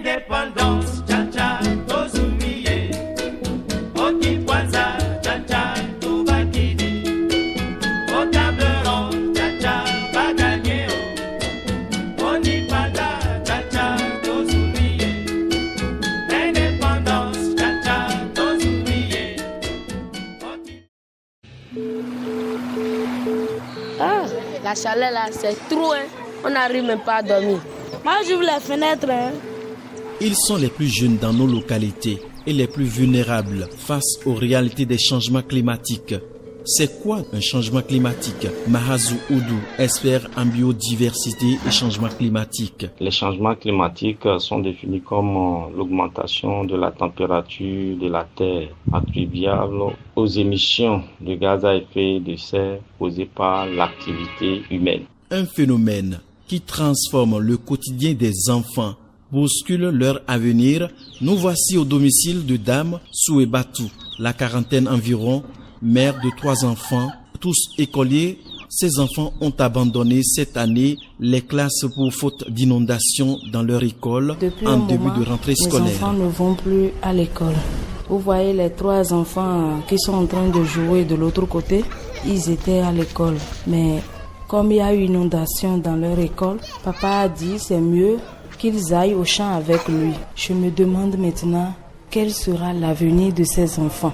Indépendance, cha-cha, tozumiye. Oti kwanza, cha-cha, tubakidi. Au table ronde, cha-cha, baganyeo. Oni panda, cha-cha, tozumiye. Indépendance, cha-cha, tozumiye. Ah, la chaleur là, c'est trop, hein. On n'arrive même pas à dormir. Moi, j'ouvre les fenêtres, hein. Ils sont les plus jeunes dans nos localités et les plus vulnérables face aux réalités des changements climatiques. C'est quoi un changement climatique? Mahazu Oudou, expert en biodiversité et changement climatique. Les changements climatiques sont définis comme l'augmentation de la température de la Terre attribuable aux émissions de gaz à effet de serre causées par l'activité humaine. Un phénomène qui transforme le quotidien des enfants, bouscule leur avenir. Nous voici au domicile de Dame Souebatou, la quarantaine environ, mère de 3 enfants, tous écoliers. Ces enfants ont abandonné cette année les classes pour faute d'inondation dans leur école en début de rentrée scolaire. Les enfants ne vont plus à l'école. Vous voyez les 3 enfants qui sont en train de jouer de l'autre côté, ils étaient à l'école. Mais comme il y a eu inondation dans leur école, papa a dit c'est mieux qu'ils aillent au champ avec lui. Je me demande maintenant quel sera l'avenir de ces enfants.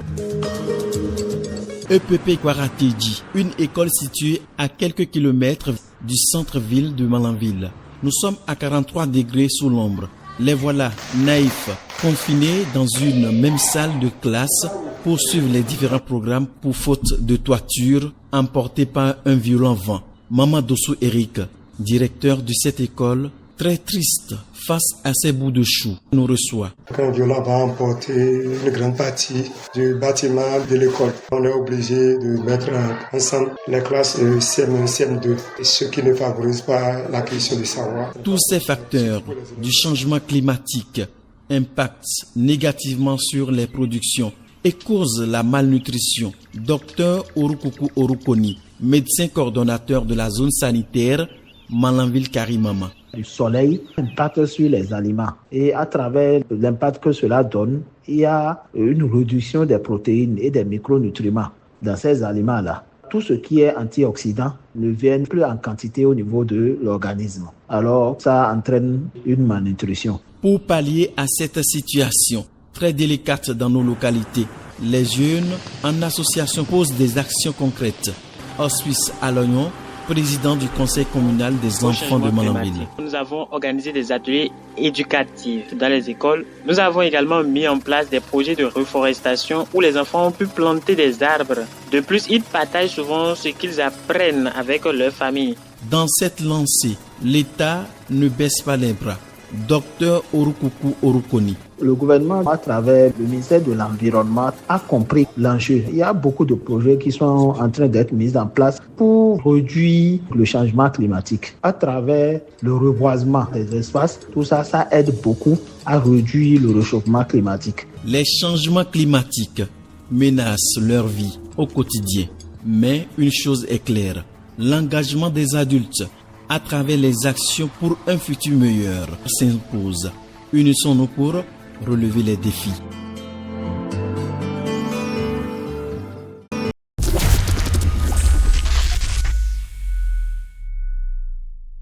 EPP Kwaratedji, une école située à quelques kilomètres du centre-ville de Malanville. Nous sommes à 43 degrés sous l'ombre. Les voilà, naïfs, confinés dans une même salle de classe pour suivre les différents programmes pour faute de toiture emportés par un violent vent. Maman Dossou Eric, directeur de cette école, très triste face à ces bouts de chou, nous reçoit. Un violent va emporter une grande partie du bâtiment de l'école. On est obligé de mettre ensemble les classes CM1, CM2, ce qui ne favorise pas l'acquisition du savoir. Tous ces facteurs du changement climatique impactent négativement sur les productions et causent la malnutrition. Docteur Orukuku Orukoni, médecin coordonnateur de la zone sanitaire Malanville Karimama. Du soleil impacte sur les aliments et à travers l'impact que cela donne, il y a une réduction des protéines et des micronutriments dans ces aliments-là. Tout ce qui est antioxydant ne vient plus en quantité au niveau de l'organisme. Alors ça entraîne une malnutrition. Pour pallier à cette situation très délicate dans nos localités, les jeunes en association posent des actions concrètes. Auspice à l'Oignon, président du conseil communal des enfants de Malanville. Nous avons organisé des ateliers éducatifs dans les écoles. Nous avons également mis en place des projets de reforestation où les enfants ont pu planter des arbres. De plus, ils partagent souvent ce qu'ils apprennent avec leur famille. Dans cette lancée, l'État ne baisse pas les bras. Docteur Orukuku Orukoni. Le gouvernement, à travers le ministère de l'Environnement, a compris l'enjeu. Il y a beaucoup de projets qui sont en train d'être mis en place pour réduire le changement climatique. À travers le reboisement des espaces, tout ça, ça aide beaucoup à réduire le réchauffement climatique. Les changements climatiques menacent leur vie au quotidien. Mais une chose est claire, l'engagement des adultes à travers les actions pour un futur meilleur s'impose. Unissons-nous pour relever les défis.